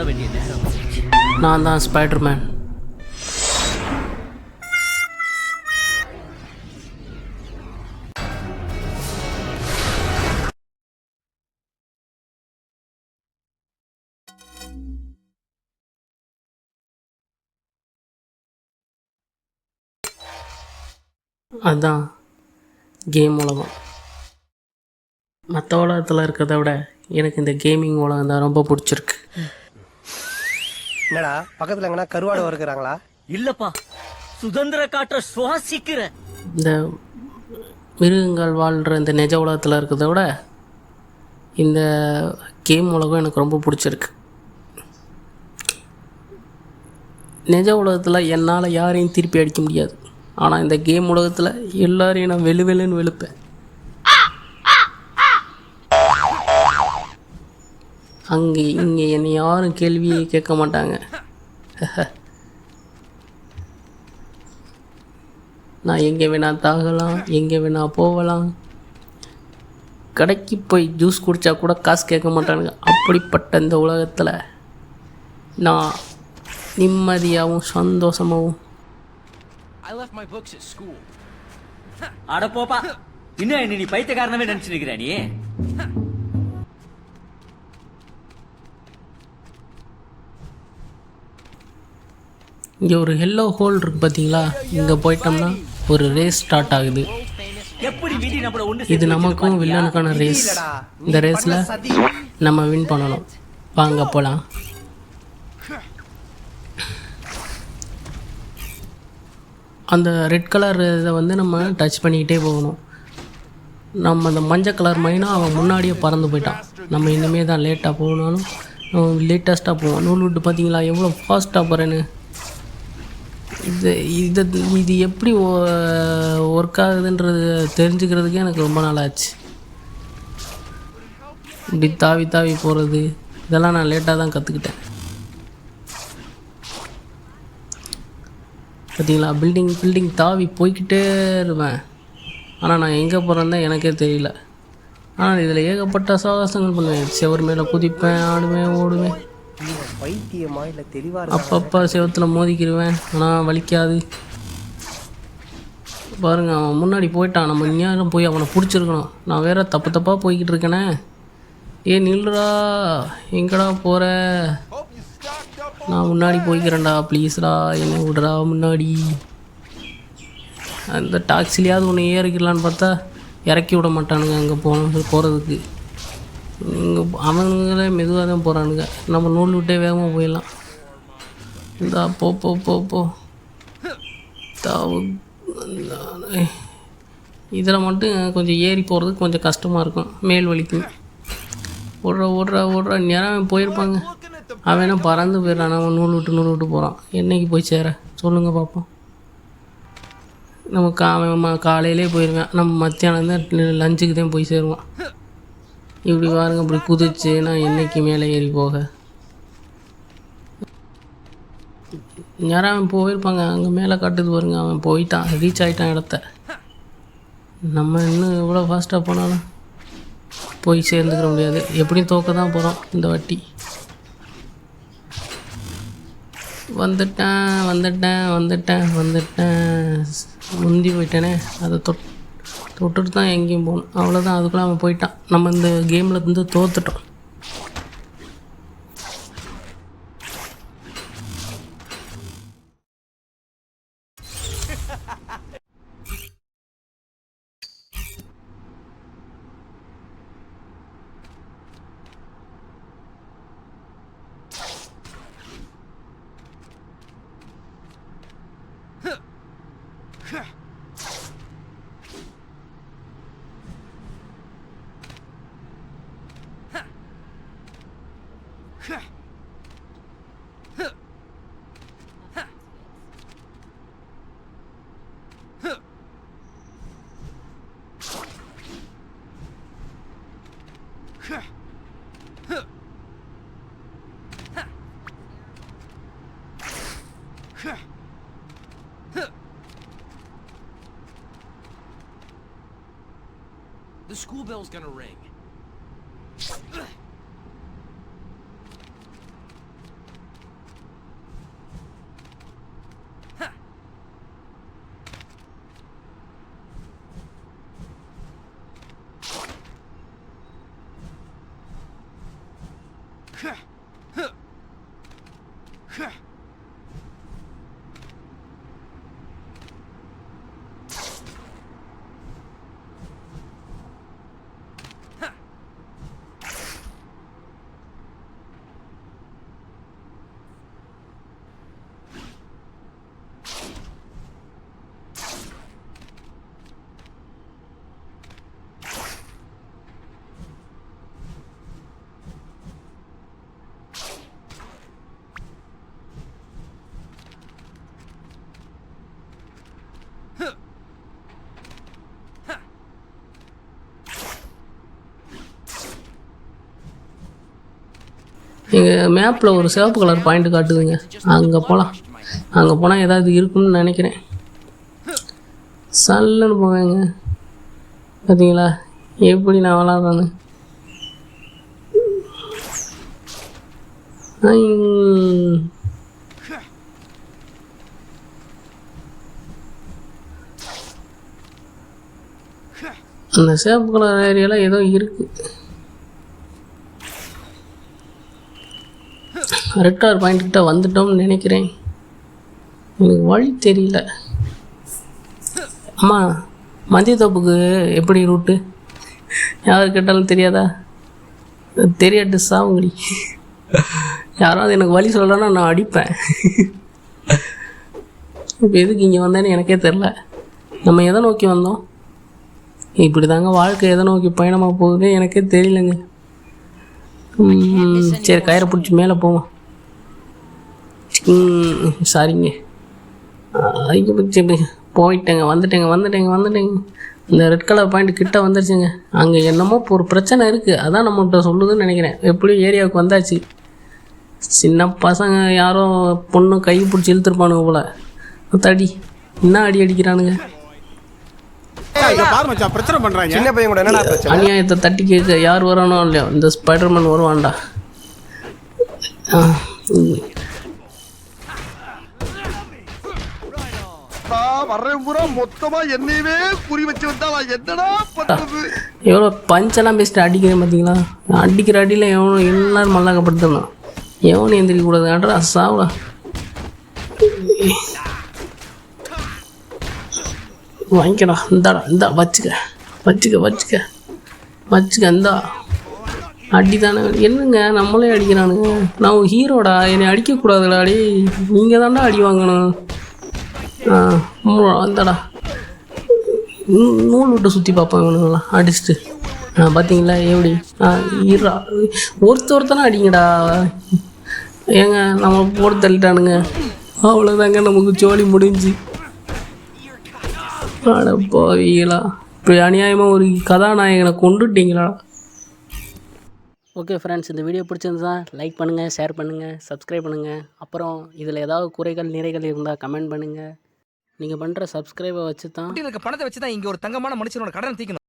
பண்ண வேண்டிய நேரம். நான் தான் ஸ்பைடர்மேன். அதுதான் கேம் உலகம். மற்ற உலகத்தில் இருக்கிறத விட எனக்கு இந்த கேமிங் உலகம் தான் ரொம்ப பிடிச்சிருக்கு. என்னடா பக்கத்துல எங்கன்னா கருவாடு வறுக்கிறாங்களா? இல்லப்பா, சுதந்திர காற்ற சுவாசிக்கிற. இந்த மிருகங்கள் வாழ்கிற இந்த நிஜ உலகத்தில் இருக்கிறத விட இந்த கேம் உலகம் எனக்கு ரொம்ப பிடிச்சிருக்கு. நிஜ உலகத்தில் என்னால் யாரையும் திருப்பி அடிக்க முடியாது. ஆனால் இந்த கேம் உலகத்தில் எல்லாரையும் நான் வெளுன்னு வெளுப்பேன். அங்கே இங்கே என்னை யாரும் கேள்வியே கேட்க மாட்டாங்க. நான் எங்கே வேணால் தாகலாம், எங்கே வேணால் போகலாம். கடைக்கு போய் ஜூஸ் குடித்தா கூட காசு கேட்க மாட்டானுங்க. அப்படிப்பட்ட இந்த உலகத்தில் நான் நிம்மதியாகவும் சந்தோஷமாகவும். அட போப்பா, இன்னும் என்ன நீ பைத்தியக்காரனவே நினைச்சு நிக்கிற நீ? இங்கே ஒரு எல்லோ ஹோல் இருக்குது பார்த்தீங்களா? இங்கே போயிட்டோம்னா ஒரு ரேஸ் ஸ்டார்ட் ஆகுது. இது நமக்கும் வில்லனுக்கான ரேஸ். இந்த ரேஸில் நம்ம வின் பண்ணணும். வாங்க போகலாம். அந்த ரெட் கலர் இதை வந்து நம்ம டச் பண்ணிக்கிட்டே போகணும். நம்ம அந்த மஞ்சள் கலர் மைனா அவன் முன்னாடியே பறந்து போயிட்டான். நம்ம இனிமேல் தான் லேட்டாக போகணும், லேட்டஸ்ட்டாக போவோம். நூல் விட்டு பார்த்தீங்களா எவ்வளோ ஃபாஸ்ட்டாக போகிறேன்னு. இது எப்படி ஒர்க் ஆகுதுன்றது தெரிஞ்சுக்கிறதுக்கே எனக்கு ரொம்ப நாள் ஆச்சு. இப்படி தாவி தாவி போகிறது இதெல்லாம் நான் லேட்டாக தான் கற்றுக்கிட்டேன். பார்த்தீங்களா, பில்டிங் தாவி போய்கிட்டே இருப்பேன். ஆனால் நான் எங்கே போகிறேன்னு தான் எனக்கே தெரியல. ஆனால் இதில் ஏகப்பட்ட சாகசங்கள் பண்ணுவேன். செவர் மேலே குதிப்பேன், ஆடுவேன், ஓடுவேன். பைத்தியமா இல்லை தெளிவா? அப்பப்போ செவத்தில் மோதிக்கிடுவேன், ஆனால் வலிக்காது. பாருங்கள், அவன் முன்னாடி போயிட்டான். நம்ம இந்நேரம் போய் அவனை பிடிச்சிருக்கணும். நான் வேறு தப்பாக போய்கிட்டு இருக்கேனே. நில்றா, எங்கடா போகிற? நான் முன்னாடி போய்க்கிறேன்டா, ப்ளீஸ்டா என்னை விடுறா முன்னாடி. அந்த டாக்ஸிலையாவது ஒன்று ஏறிக்கலான்னு பார்த்தா இறக்கி விட மாட்டானுங்க அங்கே போகிறதுக்கு. இங்கே அவனுங்களே மெதுவாக தான் போகிறானுங்க. நம்ம நூல் விட்டே வேகமாக போயிடலாம். இந்தா போ தாவு. இதில் மட்டும் கொஞ்சம் ஏறி போகிறதுக்கு கொஞ்சம் கஷ்டமாக இருக்கும், மேல் வலிக்கும். ஓடுறா நேரம் போயிருப்பாங்க. அவன் பறந்து போயிடறான். அவன் நூல் விட்டு போகிறான். என்றைக்கு போய் சேர சொல்லுங்கள் பார்ப்போம். நமக்கு அவன் காலையிலே போயிடுவேன். நம்ம மத்தியானம் தான் லஞ்சுக்கு தான் போய் சேருவான். இப்படி பாருங்க, இப்படி குதிச்சு நான் என்றைக்கு மேலே ஏறி போக. யாரும் அவன் போயிருப்பாங்க. அங்கே மேலே காட்டுது பாருங்க, அவன் போயிட்டான், ரீச் ஆகிட்டான் இடத்த. நம்ம இன்னும் எவ்வளோ ஃபாஸ்ட்டாக போனாலும் போய் சேர்ந்துக்கிற முடியாது. எப்படியும் தோக்க தான் போகிறோம் இந்த வாட்டி. வந்துட்டேன் முந்தி போயிட்டேனே. அதை தொட்டுட்டு தான் எங்கேயும் போகணும். அவ்வளோதான், அதுக்குள்ளே அவன் போயிட்டான். நம்ம இந்த கேமில் இருந்து தோத்துட்டோம். The school bell's gonna ring. எங்கள் மேப்பில் ஒரு சிவப்பு கலர் பாயிண்ட் காட்டுதுங்க, அங்கே போகலாம். அங்கே போனால் ஏதாவது இருக்குன்னு நினைக்கிறேன். சல்லுன்னு போவேங்க. பார்த்தீங்களா எப்படி நான் விளாட்றேன்னு. அந்த சிவப்பு கலர் ஏரியாவில் ஏதோ இருக்குது. ரெட் கலர் பாயிண்ட் கிட்ட வந்துட்டோம்னு நினைக்கிறேன். எனக்கு வழி தெரியல. அம்மா, மதியத்தோப்புக்கு எப்படி ரூட்டு? யார் கேட்டாலும் தெரியாதா? தெரியாட்டு சாவுங்கடி. யாராவது எனக்கு வழி சொல்லலைன்னா நான் அடிப்பேன். இப்போ எதுக்கு இங்கே வந்தேன்னு எனக்கே தெரில. நம்ம எதை நோக்கி வந்தோம்? இப்படி தாங்க வாழ்க்கை எதை நோக்கி பயணமாக போகுது எனக்கே தெரியலங்க. சரி, கயிறை பிடிச்சி மேலே போவோம். சாரிங்க, அதுக்கு பிடிச்சி போயிட்டேங்க. வந்துட்டேங்க. இந்த ரெட் கலர் பாயிண்ட் கிட்ட வந்துருச்சுங்க. அங்கே என்னமோ ஒரு பிரச்சனை இருக்குது, அதான் நம்மகிட்ட சொல்லுதுன்னு நினைக்கிறேன். எப்படியும் ஏரியாவுக்கு வந்தாச்சு. சின்ன பசங்க யாரோ பொண்ணு கை பிடிச்சி இழுத்துருப்பானுங்க போல. தடி என்ன அடி அடிக்கிறானுங்க. சின்ன பையன் கூட என்னடா பிரச்சனை? அநியாயத்தை தட்டி கேட்க யார் வரானோ இல்லையோ இந்த ஸ்பைடர்மேன் வருவான்டா. எவ்வளோ பஞ்செல்லாம் பேசிட்டு அடிக்கிறேன் பார்த்தீங்களா? அடிக்கிற அடியில் எவனோ எல்லாரும் மல்லாக்கப்படுத்தணும். எவனும் எந்திரிக்க கூடாது. அட்ரா சாவா. வாங்கிக்கடா, இந்தா வச்சுக்க இந்தா அடி தானே. என்னங்க நம்மளே அடிக்கிறானுங்க. நான் ஹீரோடா, என்னை அடிக்கக்கூடாதுடா. அடி நீங்கள் தான்டா அடி வாங்கணும். இந்தாடா நூல் விட்டு சுற்றி பார்ப்பேன் இவனுங்களாம் அடிச்சுட்டு. பார்த்தீங்களா எப்படி? ஈரா ஒருத்தனை அடிங்கடா. ஏங்க நம்ம போட்டு தள்ளிட்டானுங்க. அவ்வளோதாங்க, நமக்கு ஜோலி முடிஞ்சு. அட போவீங்களா, இப்படி அநியாயமாக ஒரு கதாநாயகனை கொண்டுட்டீங்களா? ஓகே ஃப்ரெண்ட்ஸ், இந்த வீடியோ பிடிச்சிருந்தா லைக் பண்ணுங்கள், ஷேர் பண்ணுங்கள், சப்ஸ்கிரைப் பண்ணுங்கள். அப்புறம் இதில் ஏதாவது குறைகள் நிறைகள் இருந்தால் கமெண்ட் பண்ணுங்கள். நீங்கள் பண்ணுற சப்ஸ்கிரைபை வச்சு தான் பணத்தை வச்சு தான் இங்கே ஒரு தங்கமான மனுஷனோட கடன் தீக்கணும்.